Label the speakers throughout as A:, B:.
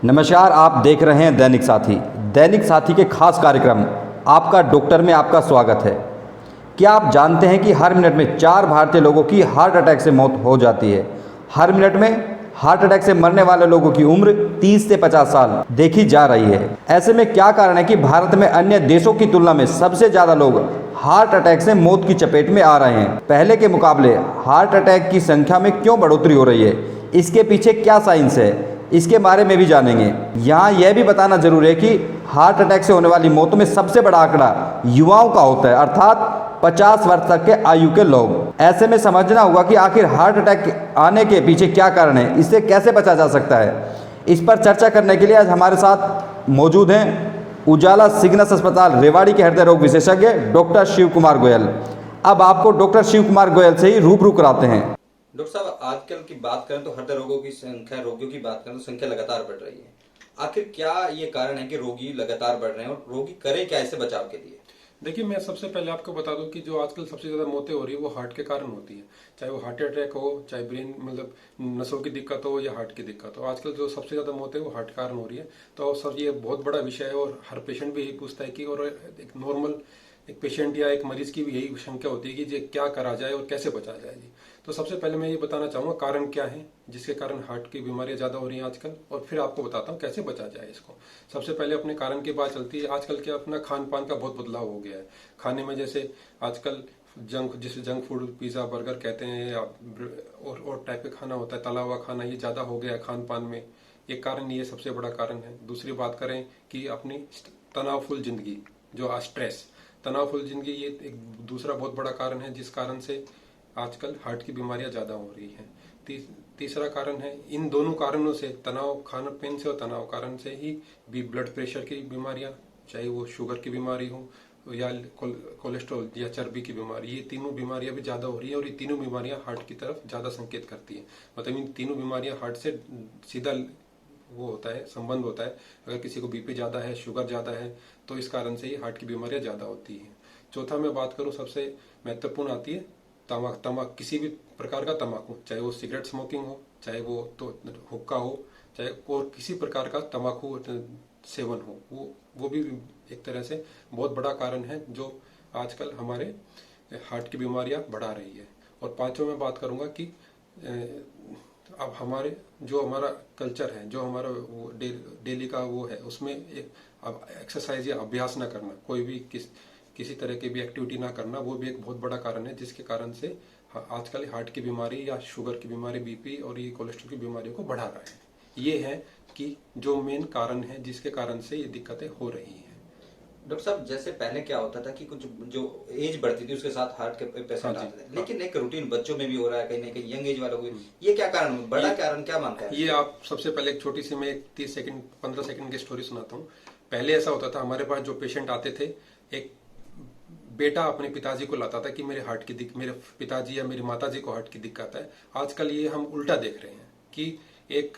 A: नमस्कार, आप देख रहे हैं दैनिक साथी। दैनिक साथी के खास कार्यक्रम आपका डॉक्टर में आपका स्वागत है। क्या आप जानते हैं कि हर मिनट में 4 भारतीय लोगों की हार्ट अटैक से मौत हो जाती है। हर मिनट में हार्ट अटैक से मरने वाले लोगों की उम्र 30 से 50 साल देखी जा रही है। ऐसे में क्या कारण है कि भारत में अन्य देशों की तुलना में सबसे ज़्यादा लोग हार्ट अटैक से मौत की चपेट में आ रहे हैं। पहले के मुकाबले हार्ट अटैक की संख्या में क्यों बढ़ोतरी हो रही है, इसके पीछे क्या साइंस है, इसके बारे में भी जानेंगे। यहाँ यह भी बताना जरूरी है कि हार्ट अटैक से होने वाली मौतों में सबसे बड़ा आंकड़ा युवाओं का होता है, अर्थात 50 वर्ष तक के आयु के लोग। ऐसे में समझना होगा कि आखिर हार्ट अटैक आने के पीछे क्या कारण है, इससे कैसे बचा जा सकता है। इस पर चर्चा करने के लिए आज हमारे साथ मौजूद हैं उजाला सिग्नस अस्पताल रेवाड़ी के हृदय रोग विशेषज्ञ डॉक्टर शिव कुमार गोयल। अब आपको डॉक्टर शिव कुमार गोयल से ही रूबरू कराते हैं।
B: डॉक्टर साहब, आजकल की बात करें तो हृदय रोगों की संख्या, रोगियों की बात करें तो संख्या लगातार बढ़ रही है। आखिर क्या ये कारण है कि रोगी लगातार बढ़ रहे हैं और रोगी करे क्या इससे बचाव के लिए?
C: देखिए, मैं सबसे पहले आपको बता दूं कि जो आजकल सबसे ज्यादा मौतें हो रही है वो हार्ट के कारण होती है। चाहे वो हार्ट अटैक हो, चाहे ब्रेन मतलब नसों की दिक्कत हो या हार्ट की दिक्कत हो, आजकल जो सबसे ज्यादा मौतें वो हार्ट के कारण हो रही है। तो सर, ये बहुत बड़ा विषय है और हर पेशेंट भी यही पूछता है कि, और एक नॉर्मल एक पेशेंट या एक मरीज की भी यही शंका होती है कि ये क्या करा जाए और कैसे बचा जाए जी। तो सबसे पहले मैं ये बताना चाहूंगा कारण क्या है जिसके कारण हार्ट की बीमारियां ज्यादा हो रही हैं आजकल, और फिर आपको बताता हूँ कैसे बचा जाए इसको। सबसे पहले अपने कारण की बात चलती है। आजकल क्या अपना खान पान का बहुत बदलाव हो गया है। खाने में जैसे आजकल जिसे जंक फूड, पिज्जा, बर्गर कहते हैं, या और टाइप का खाना होता है, तला हुआ खाना, ये ज्यादा हो गया है खान पान में। एक कारण ये सबसे बड़ा कारण है। दूसरी बात करें कि अपनी तनावफुल जिंदगी, जो स्ट्रेस, तनावफुल जिंदगी, ये एक दूसरा बहुत बड़ा कारण है जिस कारण से आजकल हार्ट की बीमारियां ज्यादा हो रही हैं। तीसरा कारण है, इन दोनों कारणों से, तनाव, खान पीन से और तनाव कारण से ही भी ब्लड प्रेशर की बीमारियां, चाहे वो शुगर की बीमारी हो या कोलेस्ट्रॉल या चर्बी की बीमारी, ये तीनों बीमारियां भी ज्यादा हो रही है। और ये तीनों बीमारियां हार्ट की तरफ ज्यादा संकेत करती है। मतलब इन तीनों बीमारियां हार्ट से सीधा वो होता है, संबंध होता है। अगर किसी को बीपी ज्यादा है, शुगर ज्यादा है, तो इस कारण से ही हार्ट की बीमारियां ज्यादा होती है। चौथा मैं बात करूं, सबसे महत्वपूर्ण आती है तमाक, किसी भी प्रकार का तम्बाकू, चाहे वो सिगरेट स्मोकिंग हो, चाहे वो तो हुक्का हो, चाहे और किसी प्रकार का तम्बाकू सेवन हो, वो भी एक तरह से बहुत बड़ा कारण है जो आजकल हमारे हार्ट की बीमारियां बढ़ा रही है। और पांचों में बात करूंगा कि अब हमारा कल्चर है, जो हमारा वो डेली का वो है, उसमें एक अब एक्सरसाइज या अभ्यास ना करना, कोई भी किसी तरह की भी एक्टिविटी ना करना, वो भी एक बहुत बड़ा कारण है जिसके कारण से आजकल हार्ट की बीमारी या शुगर की बीमारी, बीपी और ये कोलेस्ट्रॉल की बीमारियों को बढ़ा रहा है। ये है कि जो मेन कारण है जिसके कारण से ये दिक्कतें हो रही हैं।
B: डॉक्टर साहब, जैसे पहले क्या होता था कि कुछ जो एज बढ़ती थी उसके साथ हार्ट के पेशेंट आते थे, लेकिन एक रूटीन बच्चों में भी हो रहा है, कहीं ना कहीं यंग एज वालों को। ये क्या कारण, बड़ा कारण क्या मानता है?
C: ये आप सबसे पहले एक छोटी सी मैं 30 सेकंड 15 सेकंड की स्टोरी सुनाता हूँ। पहले ऐसा होता था, हमारे पास जो पेशेंट आते थे, एक बेटा अपने पिताजी को लाता था कि मेरे पिताजी या मेरी माताजी को हार्ट की दिक्कत है। आजकल ये हम उल्टा देख रहे हैं कि एक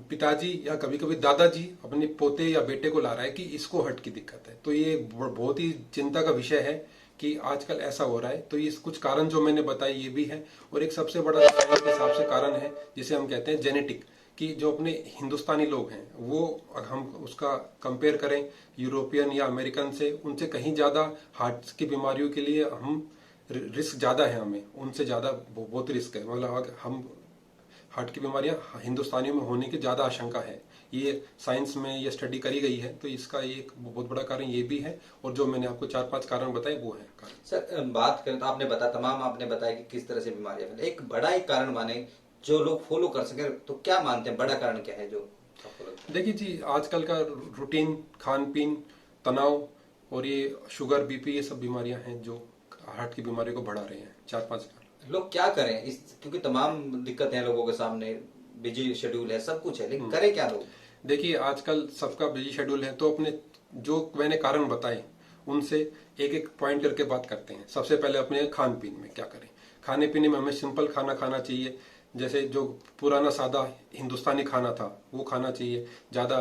C: पिताजी या कभी कभी दादाजी अपने पोते या बेटे को ला रहा है कि इसको हार्ट की दिक्कत है। तो ये बहुत ही चिंता का विषय है कि आजकल ऐसा हो रहा है। तो ये कुछ कारण जो मैंने बताए ये भी है, और एक सबसे बड़ा हिसाब से कारण है जिसे हम कहते हैं जेनेटिक, कि जो अपने हिंदुस्तानी लोग हैं वो, हम उसका कंपेयर करें यूरोपियन या अमेरिकन से, उनसे कहीं ज्यादा हार्ट की बीमारियों के लिए हम रिस्क ज्यादा है, हमें उनसे ज्यादा बहुत रिस्क है। मतलब हम हार्ट की बीमारियां हिंदुस्तानियों में होने की ज्यादा आशंका है। ये साइंस में ये स्टडी करी गई है। तो इसका एक बहुत बड़ा कारण ये भी है, और जो मैंने आपको 4-5 कारण बताए वो है कारण।
B: सर, बात करें तो आपने बताया कि किस तरह से बीमारियां फैले। एक बड़ा एक कारण माने जो लोग फॉलो कर सके, तो क्या मानते हैं बड़ा कारण क्या है जो?
C: देखिए जी, आजकल का रूटीन, खान पीन, तनाव और ये शुगर, बीपी, ये सब बीमारियां हैं जो हार्ट की बीमारी को बढ़ा रहे हैं। 4-5
B: लोग क्या करें इस, क्योंकि तमाम दिक्कतें हैं लोगों के सामने, बिजी शेड्यूल है, सब कुछ है, लेकिन करें क्या लोग?
C: देखिए, आजकल सबका बिजी शेड्यूल है, तो अपने जो मैंने कारण बताए उनसे एक एक पॉइंट करके बात करते हैं। सबसे पहले अपने खान पीन में क्या करें। खाने पीने में हमें सिंपल खाना खाना चाहिए। जैसे जो पुराना सादा हिंदुस्तानी खाना था वो खाना चाहिए। ज्यादा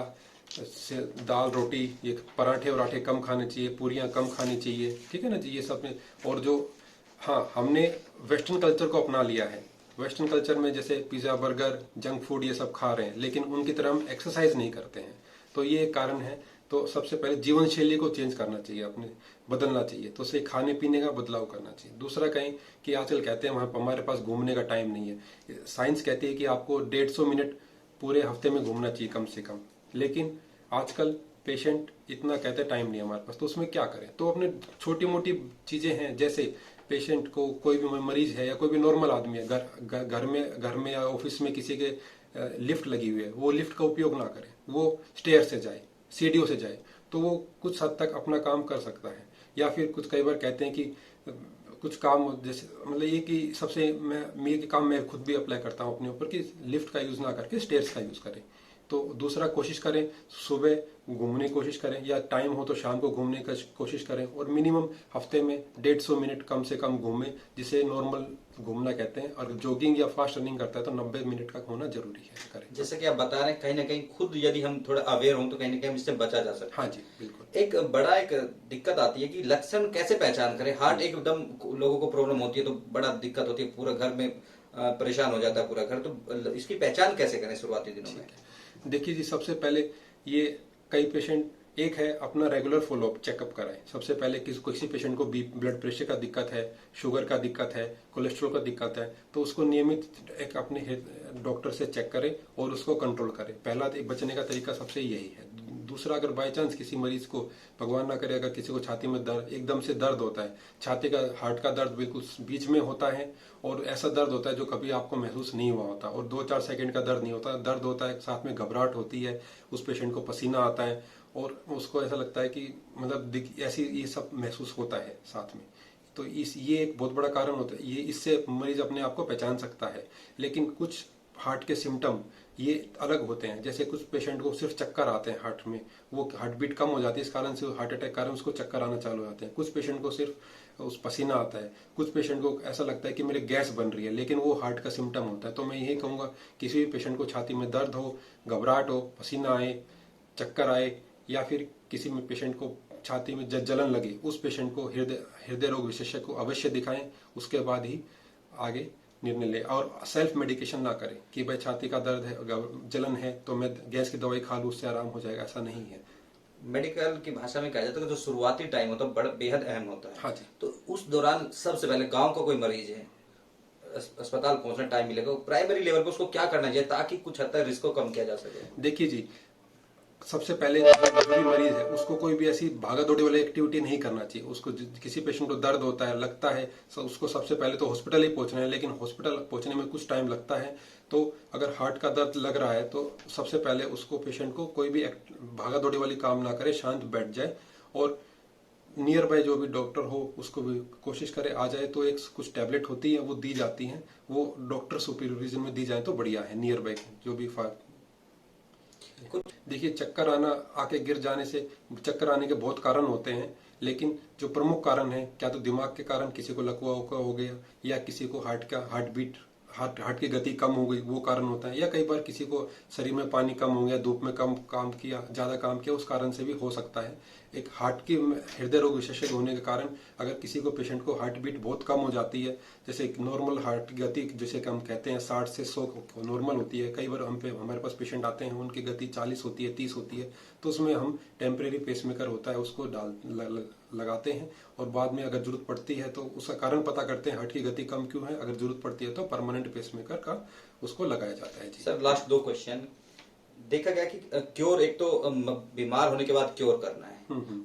C: दाल रोटी, ये पराठे और आठे कम खाने चाहिए, पूरियां कम खानी चाहिए, ठीक है ना जी, ये सब में। और जो, हाँ, हमने वेस्टर्न कल्चर को अपना लिया है, वेस्टर्न कल्चर में जैसे पिज्ज़ा, बर्गर, जंक फूड ये सब खा रहे हैं, लेकिन उनकी तरह हम एक्सरसाइज नहीं करते हैं, तो ये एक कारण है। तो सबसे पहले जीवन शैली को चेंज करना चाहिए, अपने बदलना चाहिए, तो उसे खाने पीने का बदलाव करना चाहिए। दूसरा कहीं कि आजकल कहते हैं वहाँ हमारे पास घूमने का टाइम नहीं है। साइंस कहती है कि आपको 150 मिनट पूरे हफ्ते में घूमना चाहिए कम से कम, लेकिन आजकल पेशेंट इतना कहते हैं टाइम नहीं है हमारे पास, तो उसमें क्या करें? तो अपने छोटी मोटी चीजें हैं, जैसे पेशेंट को, कोई भी मरीज है या कोई भी नॉर्मल आदमी है, घर में या ऑफिस में किसी के लिफ्ट लगी हुई है, वो लिफ्ट का उपयोग ना करें, वो स्टेयर से जाए, सीढ़ियों से जाए, तो वो कुछ हद तक अपना काम कर सकता है। या फिर कुछ कई बार कहते हैं कि कुछ काम जैसे मतलब ये कि सबसे मैं ये काम मैं खुद भी अप्लाई करता हूँ अपने ऊपर कि लिफ्ट का यूज ना करके स्टेयर्स का यूज करें। तो दूसरा कोशिश करें सुबह घूमने की कोशिश करें, या टाइम हो तो शाम को घूमने की कोशिश करें, और मिनिमम हफ्ते में 150 मिनट कम से कम घूमें, जिसे नॉर्मल घूमना कहते हैं। और जॉगिंग या फास्ट रनिंग करता है तो 90 मिनट का होना जरूरी है, करें।
B: जैसे कि आप बता रहे हैं, कहीं ना कहीं खुद यदि हम थोड़ा अवेयर हों तो कहीं ना कहीं इससे बचा जा सकता है।
C: हाँ जी, बिल्कुल।
B: एक बड़ा एक दिक्कत आती है कि लक्षण कैसे पहचान करें। हार्ट एकदम लोगों को प्रॉब्लम होती है तो बड़ा दिक्कत होती है, पूरा घर में परेशान हो जाता है पूरा घर, तो इसकी पहचान कैसे करें शुरुआती दिनों में?
C: देखिए जी, सबसे पहले ये कई पेशेंट, एक है अपना रेगुलर फॉलोअप चेकअप कराएं। सबसे पहले किसी पेशेंट को ब्लड प्रेशर का दिक्कत है, शुगर का दिक्कत है, कोलेस्ट्रॉल का दिक्कत है, तो उसको नियमित एक अपने डॉक्टर से चेक करें और उसको कंट्रोल करें। पहला बचने का तरीका सबसे यही है। दूसरा, अगर बाई चांस किसी मरीज को, भगवान ना करे, अगर किसी को छाती में दर्द, एकदम से दर्द होता है, छाती का, हार्ट का दर्द बिल्कुल बीच में होता है, और ऐसा दर्द होता है जो कभी आपको महसूस नहीं हुआ होता, और 2-4 सेकंड का दर्द नहीं होता, दर्द होता है, साथ में घबराहट होती है, उस पेशेंट को पसीना आता है, और उसको ऐसा लगता है कि मतलब ऐसी ये सब महसूस होता है साथ में, तो ये एक बहुत बड़ा कारण होता है। ये इससे मरीज अपने आप को पहचान सकता है। लेकिन कुछ हार्ट के सिम्टम ये अलग होते हैं, जैसे कुछ पेशेंट को सिर्फ चक्कर आते हैं हार्ट में, वो हार्ट बीट कम हो जाती है, इस कारण से हार्ट अटैक कारण उसको चक्कर आना चालू हो जाते हैं। कुछ पेशेंट को सिर्फ उस पसीना आता है, कुछ पेशेंट को ऐसा लगता है कि मेरे गैस बन रही है, लेकिन वो हार्ट का सिम्टम होता है। तो मैं यही कहूँगा, किसी भी पेशेंट को छाती में दर्द हो, घबराहट हो, पसीना आए, चक्कर आए, या फिर किसी में पेशेंट को छाती में जलन लगे, उस पेशेंट को हृदय रोग विशेषज्ञ को अवश्य दिखाएं, उसके बाद ही आगे निर्णय ले। और सेल्फ मेडिकेशन ना करें कि भाई छाती का दर्द है, जलन है, तो मैं गैस की दवाई खा लूँ उससे आराम हो जाएगा, ऐसा नहीं है।
B: मेडिकल की भाषा में कहा जाता है कि जो शुरुआती टाइम होता है बड़ा बेहद अहम होता है।
C: हाँ जी।
B: तो उस दौरान सबसे पहले गांव का कोई मरीज है, अस्पताल पहुंचने टाइम मिलेगा, प्राइमरी लेवल पर उसको क्या करना चाहिए ताकि कुछ हद तक रिस्क को कम किया जा सके?
C: देखिए जी, सबसे पहले जो भी मरीज है उसको कोई भी ऐसी भागा दौड़ी वाली एक्टिविटी नहीं करना चाहिए। उसको किसी पेशेंट को दर्द होता है, लगता है, उसको सबसे पहले तो हॉस्पिटल ही पहुंचना है, लेकिन हॉस्पिटल पहुंचने में कुछ टाइम लगता है। तो अगर हार्ट का दर्द लग रहा है तो सबसे पहले उसको, पेशेंट को कोई भी भागा दौड़ी वाली काम ना करे, शांत बैठ जाए, और नियर बाय जो भी डॉक्टर हो उसको भी कोशिश करे आ जाए। तो एक कुछ टैबलेट होती है वो दी जाती हैं, वो डॉक्टर सुपरविजन में दी जाए तो बढ़िया है। नियर बाय जो भी देखिए, चक्कर आना, आके गिर जाने से, चक्कर आने के बहुत कारण होते हैं, लेकिन जो प्रमुख कारण है, क्या तो दिमाग के कारण, किसी को लकवा हो गया, या किसी को हार्ट की गति कम हो गई, वो कारण होता है, या कई बार किसी को शरीर में पानी कम हो गया, धूप में कम काम किया, ज्यादा काम किया, उस कारण से भी हो सकता है। एक हार्ट की हृदय रोग विशेषज्ञ होने के कारण अगर किसी को, पेशेंट को हार्ट बीट बहुत कम हो जाती है, जैसे नॉर्मल हार्ट गति जिसे हम कहते हैं 60 से 100 नॉर्मल होती है, कई बार हमारे पास पेशेंट आते हैं उनकी गति 40 होती है, 30 होती है, तो उसमें हम टेम्परेरी पेसमेकर होता है उसको लगाते हैं, और बाद में अगर जरूरत पड़ती है तो उसका कारण पता करते हैं, हार्ट की गति कम क्यों है, अगर जरूरत पड़ती है तो परमानेंट पेसमेकर का उसको लगाया जाता है। जी
B: सर, लास्ट 2 क्वेश्चन। देखा गया कि क्योर, एक तो बीमार होने के बाद क्योर करना है,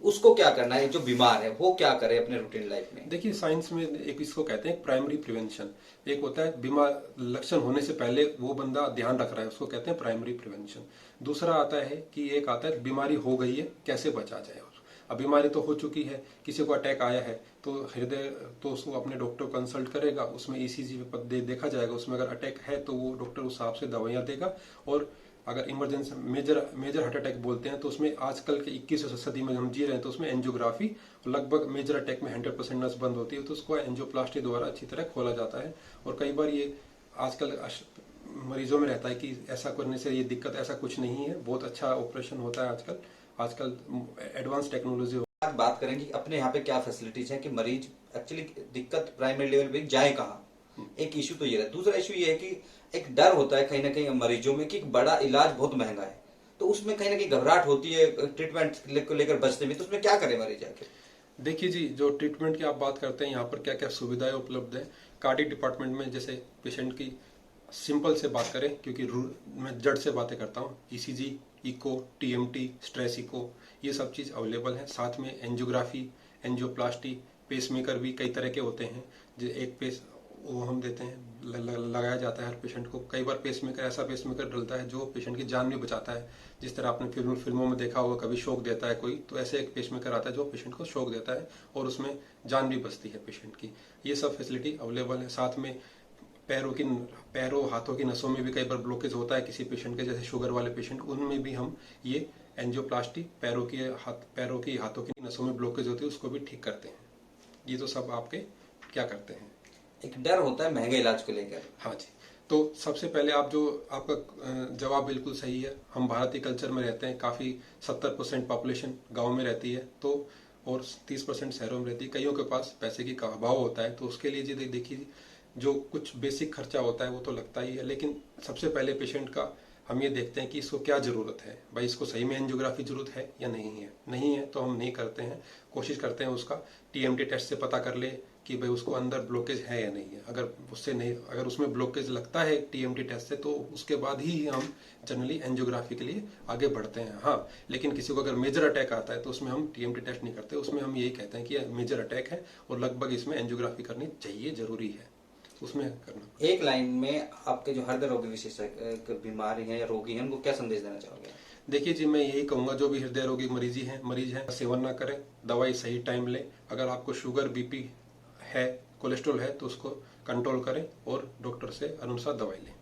B: उसको क्या करना है, जो बीमार है वो क्या करे अपने रूटीन लाइफ में?
C: देखिए, साइंस में एक इसको कहते हैं प्राइमरी प्रिवेंशन। एक होता है बीमार लक्षण होने से पहले वो बंदा ध्यान रख रहा है, उसको कहते हैं प्राइमरी प्रिवेंशन। दूसरा आता है कि एक आता है बीमारी हो गई है, कैसे बचा जाए। अब बीमारी तो हो चुकी है, किसी को अटैक आया है तो हृदय, तो उसको अपने डॉक्टर को कंसल्ट करेगा, उसमें ईसीजी पे देखा जाएगा, उसमें अगर अटैक है तो वो डॉक्टर उस हिसाब से दवाइयाँ देगा। और अगर इमरजेंसी मेजर हार्ट अटैक बोलते हैं तो उसमें आजकल के 21वीं सदी में हम जी रहे हैं, तो उसमें एंजियोग्राफी, लगभग मेजर अटैक में 100% नस बंद होती है, तो उसको एंजियोप्लास्टी द्वारा अच्छी तरह खोला जाता है। और कई बार ये आजकल मरीजों में रहता है कि ऐसा करने से ये दिक्कत, ऐसा कुछ नहीं है, बहुत अच्छा ऑपरेशन होता है आजकल एडवांस टेक्नोलॉजी।
B: बात करें कि अपने यहाँ पे क्या फैसिलिटीज है कि मरीज एक्चुअली दिक्कत प्राइमरी लेवल पे जाए कहाँ, एक इशू तो ये है। दूसरा इशू ये है कि एक डर होता है कहीं ना कहीं मरीजों में कि बड़ा इलाज बहुत महंगा है, तो उसमें कहीं ना कहीं घबराहट होती है ट्रीटमेंट को लेकर बचने में, तो उसमें क्या करे मरीज आके?
C: देखिए जी, जो ट्रीटमेंट की आप बात करते हैं, यहाँ पर क्या क्या सुविधाएं उपलब्ध है कार्डियक डिपार्टमेंट में। जैसे पेशेंट की सिंपल से बात करें, क्योंकि मैं जड़ से बातें करता हूँ, ECG, echo, TMT, stress echo, ये सब चीज़ अवेलेबल है। साथ में एंजियोग्राफी, एंजियोप्लास्टी, पेसमेकर भी कई तरह के होते हैं। जो एक पेस वो हम देते हैं, लगाया जाता है हर पेशेंट को। कई बार पेसमेकर, ऐसा पेसमेकर डलता है जो पेशेंट की जान भी बचाता है। जिस तरह आपने फिल्मों में देखा होगा, कभी शॉक देता है कोई, तो ऐसे एक पेसमेकर आता है जो पेशेंट को शॉक देता है और उसमें जान भी बचती है पेशेंट की। ये सब फैसिलिटी अवेलेबल है। साथ में पैरों हाथों की नसों में भी कई बार ब्लॉकेज होता है किसी पेशेंट के, जैसे शुगर वाले पेशेंट, उनमें भी हम ये एंजियोप्लास्टी, पैरों की हाथों की नसों में ब्लॉकेज होती है, उसको भी ठीक करते हैं। ये तो सब आपके क्या करते हैं।
B: एक डर होता है महंगे इलाज को लेकर।
C: हाँ जी, तो सबसे पहले आपका जवाब बिल्कुल सही है। हम भारतीय कल्चर में रहते हैं, काफ़ी 70% पॉपुलेशन गांव में रहती है, तो और 30% शहरों में रहती है। कईयों के पास पैसे की अभाव होता है, तो उसके लिए जी देखिए, जो कुछ बेसिक खर्चा होता है वो तो लगता ही है। लेकिन सबसे पहले पेशेंट का हम ये देखते हैं कि इसको क्या ज़रूरत है, भाई इसको सही में एंजियोग्राफी ज़रूरत है या नहीं है तो हम नहीं करते हैं। कोशिश करते हैं उसका टीएमटी टेस्ट से पता कर ले कि भाई उसको अंदर ब्लॉकेज है या नहीं है। अगर उसमें ब्लॉकेज लगता है टीएमटी टेस्ट से, तो उसके बाद ही हम जनरली एंजियोग्राफी के लिए आगे बढ़ते हैं। हाँ, लेकिन किसी को अगर मेजर अटैक आता है तो उसमें हम टीएमटी टेस्ट नहीं करते। उसमें हम यही कहते हैं कि मेजर अटैक है और लगभग इसमें एंजियोग्राफी करनी चाहिए, जरूरी है उसमें करना।
B: एक लाइन में आपके जो हृदय रोगी विशेषज्ञ बीमारी हैं या रोगी हैं, उनको क्या संदेश देना चाहोगे?
C: देखिए जी, मैं यही कहूंगा, जो भी हृदय रोगी मरीज हैं, सेवन ना करें, दवाई सही टाइम लें। अगर आपको शुगर, बीपी है, कोलेस्ट्रॉल है, तो उसको कंट्रोल करें और डॉक्टर से अनुसार दवाई लें।